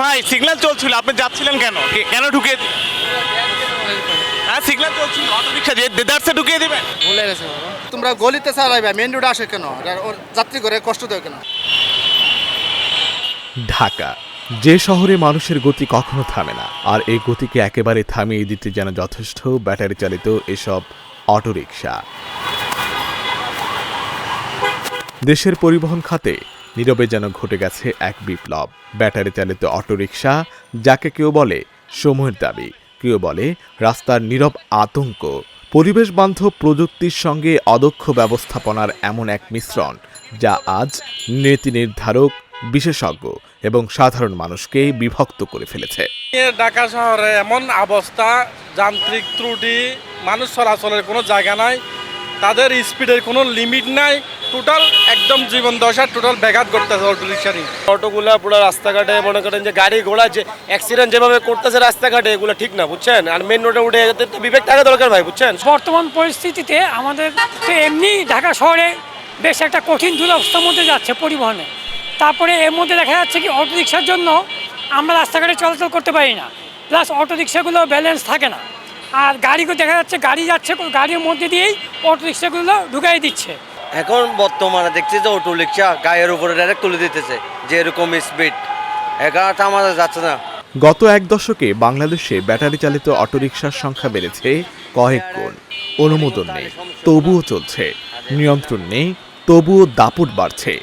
ভাই সিগন্যাল চলছিল, আপনি যাচ্ছিলেন কেন? কেন ঢুকিয়ে হ্যাঁ সিগন্যাল চলছিল, অটো রিক্সা যে দেদারসে ঢুকিয়ে দিবেন? ভুলে গেছে বাবা। তোমরা গলিতে চালাইবে, মেন রোডে আসে কেন? ওর যাত্রী করে কষ্ট দেয় কেন? ঢাকা, যে শহরে মানুষের গতি কখনো থামে না, আর এই গতিকে একেবারে থামিয়ে দিতে যেন যথেষ্ট ব্যাটারি চালিত এসব অটোরিকশা। দেশের পরিবহন খাতে নীরবে যেন ঘটে গেছে এক বিপ্লব। ব্যাটারি চালিত অটোরিকশা, যাকে কেউ বলে সময়ের দাবি, কেউ বলে রাস্তার নীরব আতঙ্ক, পরিবেশ বান্ধব প্রযুক্তির সঙ্গে অদক্ষ ব্যবস্থাপনার এমন এক মিশ্রণ, যা আজ নীতি নির্ধারক, বিশেষজ্ঞ এবং সাধারণ মানুষকে বিভক্ত করে ফেলেছে। ঢাকা শহরে এমন অবস্থা, যান্ত্রিক ত্রুটি, মানুষ চলাচলের কোনো জায়গা নাই, তাদের স্পিডের কোনো লিমিট নাই, টোটাল একদম জীবন দশা টোটাল ব্যাঘাত করতেছে অটো রিক্সারই। অটোগুলা পুরো রাস্তাঘাটে মনে করেন যে গাড়ি ঘোড়া যে অ্যাক্সিডেন্ট যেভাবে করতেছে রাস্তাঘাটে, এগুলো ঠিক না, বুঝছেন? আর মেন রোডে উঠে এদের তো বিবেক থাকা দরকার ভাই, বুঝছেন? বর্তমান পরিস্থিতিতে আমাদের তো এমনি ঢাকা শহরে বেশ একটা কঠিন দুরবস্থার মধ্যে যাচ্ছে পরিবহনে। তারপরে এর মধ্যে দেখা যাচ্ছে কি অটো রিক্সার জন্য আমরা রাস্তাঘাটে চলাচল করতে পারি না, প্লাস অটো রিক্সাগুলো ব্যালেন্স থাকে না, আর গাড়িগুলো দেখা যাচ্ছে গাড়ি যাচ্ছে, গাড়ির মধ্যে দিয়েই অটো রিক্সাগুলো ঢুকাই দিচ্ছে। এখন বর্তমানে দেখছি যে অটো রিক্সা গায়ের উপরে ডাইরেক্ট তুলে দিতেছে, যে এরকম স্পিড এখানে থামানো যাচ্ছে না। গত এক দশকে বাংলাদেশে ব্যাটারি চালিত অটোরিকশার সংখ্যা বেড়েছে কয়েক গুণ। অনুমোদন নেই, তবুও চলছে। নিয়ন্ত্রণ নেই, তবুও দাপট বাড়ছে।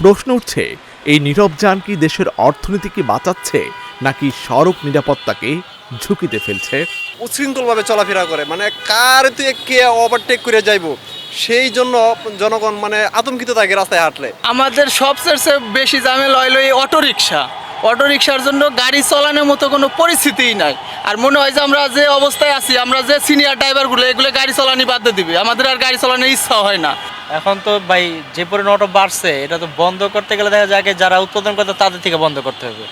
প্রশ্ন উঠছে, এই নীরব যান কি দেশের অর্থনীতিকে বাঁচাচ্ছে, নাকি সড়ক নিরাপত্তাকে ঝুঁকিতে ফেলছে? উচ্ছৃঙ্খলভাবে চলাফেরা করে, মানে কার তুই কে ওভারটেক করে যাইব, সেই জন্য জনগণ মানে আতঙ্কিত থাকে রাস্তায় হাঁটলে। আমাদের সবচেয়ে বেশি ঝামেলা হইলো এই অটোরিকশা। অটোরিকশার জন্য গাড়ি চালানোর মতো কোনো পরিস্থিতিই নাই। আর মনে হয় যে আমরা যে অবস্থায় আছি, আমরা যে সিনিয়র ড্রাইভারগুলো, এগুলো গাড়ি চালানি বাদ দিবে, আমাদের আর গাড়ি চালানোর ইচ্ছা হয় না। এখন তো ভাই যে পরিমাণ অটো বাড়ছে, এটা তো বন্ধ করতে গেলে দেখা যায় যারা উৎপাদন করতে তাদের থেকে বন্ধ করতে হবে।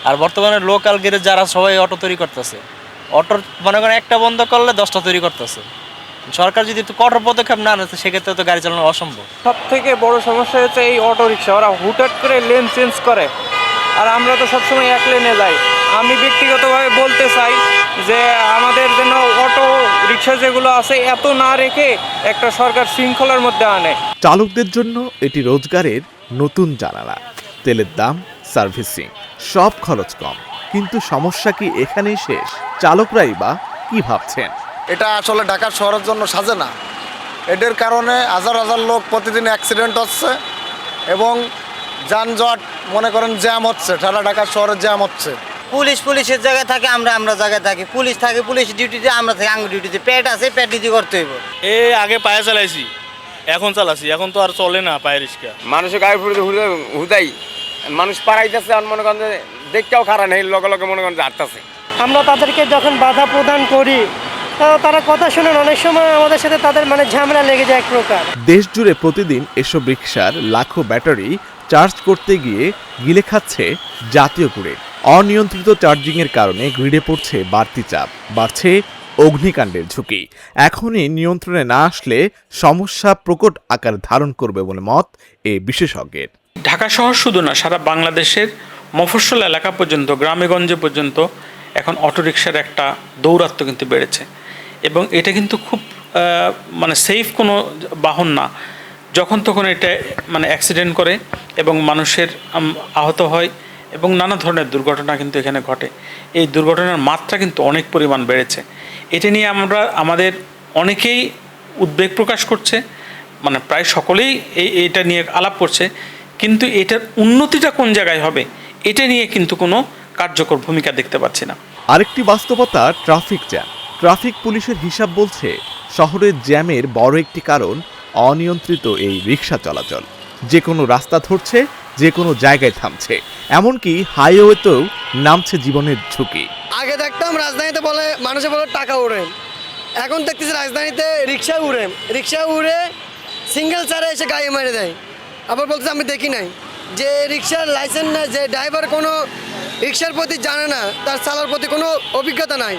আর বর্তমানে লোকাল গেরে যারা সবাই অটো তৈরি করতেছে, অটোর মনে করেন একটা বন্ধ করলে 10টা তৈরি করতেছে। সরকার যদি একটু কঠোর পদক্ষেপ না নেয়, সেক্ষেত্রে তো গাড়ি চালানো অসম্ভব। সব থেকে বড় সমস্যা হচ্ছে এই অটো রিক্সা, ওরা হুটহাট করে লেন চেঞ্জ করে, আর আমরা তো সবসময় এক লেনে যাই। আমি ব্যক্তিগতভাবে বলতে চাই যে আমাদের যেন অটো রিক্সা যেগুলো আছে এত না রেখে একটা সরকার শৃঙ্খলার মধ্যে আনে। চালকদের জন্য এটি রোজগারের নতুন জানালা। তেলের দাম, সার্ভিসিং, সব খরচ কম। কিন্তু সমস্যা কি এখানেই শেষ? চালকরাই বা কি ভাবছেন? এটা আসলে ঢাকার শহরের জন্য সাজে না। এদের কারণে হাজার হাজার লোক প্রতিদিন অ্যাক্সিডেন্ট হচ্ছে এবং যানজট মনে করেন জ্যাম হচ্ছে, সারা ঢাকার শহরে জ্যাম হচ্ছে। পুলিশের জায়গায় থাকে, আমরা জায়গায় থাকি। পুলিশ থাকে পুলিশ ডিউটিতে, আমরা থাকি আঙ্গুর ডিউটিতে। পেট আছে, পেট ডিউটি করতে হইব। আগে পায়ে চালাইছি, এখন চালাচ্ছি, এখন তো আর চলে না পায়ে রিক্সা। মানুষের গায়ে ফুটে হুদাই মানুষ পাড়াইতেছে, আর মনে করেন যে দেখতেও খারাপ নেই, লগে লগে মনে করেন যে হাঁটতেছে। আমরা তাদেরকে যখন বাধা প্রদান করি, তারা কথা শুনেন, অনেক সময় আমাদের সাথে তাদের ঝামেলা লেগে যায় এক প্রকার। দেশ জুড়ে প্রতিদিন এসব রিকশার লাখো ব্যাটারি চার্জ করতে গিয়ে গিলে খাচ্ছে জাতীয় গ্রিড। অনিয়ন্ত্রিত চার্জিংয়ের কারণে গ্রিডে পড়ছে বাড়তি চাপ, বাড়ছে অগ্নিকাণ্ডের ঝুঁকি। এখনই নিয়ন্ত্রণে না আসলে সমস্যা প্রকট আকার ধারণ করবে বলে মত এই বিশেষজ্ঞের। ঢাকা শহর শুধু না, সারা বাংলাদেশের মফস্বল এলাকা পর্যন্ত, গ্রামেগঞ্জে পর্যন্ত এখন অটোরিকশার একটা দৌরাত্ম্য কিন্তু বেড়েছে। এবং এটা কিন্তু খুব সেফ কোনো বাহন না। যখন তখন এটা অ্যাক্সিডেন্ট করে এবং মানুষের আহত হয় এবং নানা ধরনের দুর্ঘটনা কিন্তু এখানে ঘটে। এই দুর্ঘটনার মাত্রা কিন্তু অনেক পরিমাণ বেড়েছে। এটা নিয়ে আমাদের অনেকেই উদ্বেগ প্রকাশ করছে, প্রায় সকলেই এটা নিয়ে আলাপ করছে, কিন্তু এটার উন্নতিটা কোন জায়গায় হবে এটা নিয়ে কিন্তু কোনো কার্যকর ভূমিকা দেখতে পাচ্ছি না। আরেকটি বাস্তবতা ট্রাফিক জ্যাম। ট্রাফিক পুলিশের হিসাব বলছে শহরের জ্যামের বড় একটি কারণ অনিয়ন্ত্রিত এই রিক্সা চলাচল। যে কোনো রাস্তা ধরছে, যে কোনো জায়গায় থামছে, এমনকি হাইওয়েতেও নামছে জীবনের ঝুঁকি। আগে দেখতাম রাজধানীতে মানুষে বলে টাকা উড়েন, এখন দেখতেছি রাজধানীতে রিক্সা উড়ে সিঙ্গেল চারে এসে গাড়ি মেরে দেয়। আবার বলতেছে আমি দেখি নাই, যে রিক্সার লাইসেন্স নাই, যে ড্রাইভার কোনো রিক্সার প্রতি জানে না, তার চালার প্রতি কোনো অভিজ্ঞতা নাই,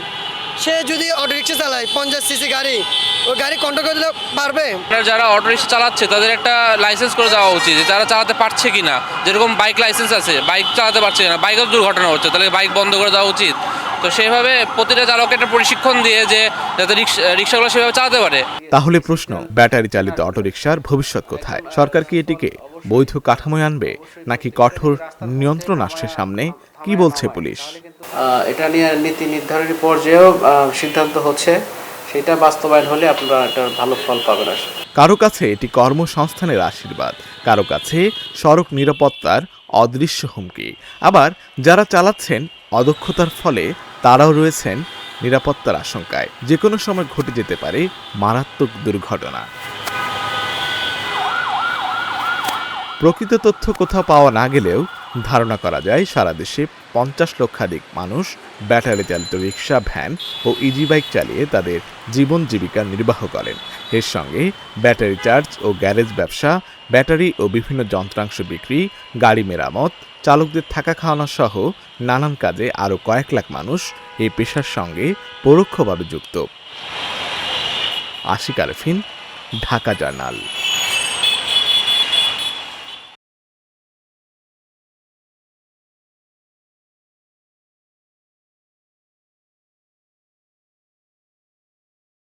সে যদি অটোরিক্সা চালায় 50 সিসি গাড়ি, ওই গাড়ি কন্ট্রোল করে দিলে পারবে? যারা অটোরিক্সা চালাচ্ছে তাদের একটা লাইসেন্স করে দেওয়া উচিত, যে তারা চালাতে পারছে কিনা। যেরকম বাইক লাইসেন্স আছে, বাইক চালাতে পারছে কিনা, বাইকের দুর্ঘটনা হচ্ছে, তাহলে বাইক বন্ধ করে দেওয়া উচিত। তো সেভাবে প্রতিটা চালককে একটা প্রশিক্ষণ দিয়ে যে যাতে রিক্সাগুলো সেভাবে চালাতে পারে। তাহলে প্রশ্ন, ব্যাটারি চালিত অটোরিকশার ভবিষ্যৎ কোথায়? সরকার কি এটিকে বৈধ কাঠামোয় আনবে নাকি কঠোর নিয়ন্ত্রণ আসছে সামনে? কি বলছে পুলিশ? এটা নিয়ে নীতি নির্ধারণী পর্যায়েও সিদ্ধান্ত হচ্ছে, সেটা বাস্তবায়ন হলে আপনারা একটা ভালো ফল পাবেন। কারো কাছে এটি কর্মসংস্থানের আশীর্বাদ, কারো কাছে সড়ক নিরাপত্তার অদৃশ্য হুমকি। আবার যারা চালাচ্ছেন অদক্ষতার ফলে তারাও রয়েছেন নিরাপত্তার আশঙ্কায়। যে কোনো সময় ঘটে যেতে পারে মারাত্মক দুর্ঘটনা। প্রকৃত তথ্য কোথাও পাওয়া না গেলেও ধারণা করা যায় সারা দেশে 50 লক্ষাধিক মানুষ ব্যাটারি চালিত রিক্সা, ভ্যান ও ইজি বাইক চালিয়ে তাদের জীবন জীবিকা নির্বাহ করেন। এর সঙ্গে ব্যাটারি চার্জ ও গ্যারেজ ব্যবসা, ব্যাটারি ও বিভিন্ন যন্ত্রাংশ বিক্রি, গাড়ি মেরামত, চালকদের থাকা খাওয়ানো সহ নানান কাজে আরও কয়েক লাখ মানুষ এই পেশার সঙ্গে পরোক্ষভাবে যুক্ত। আশিক আরফিন, ঢাকা জার্নাল।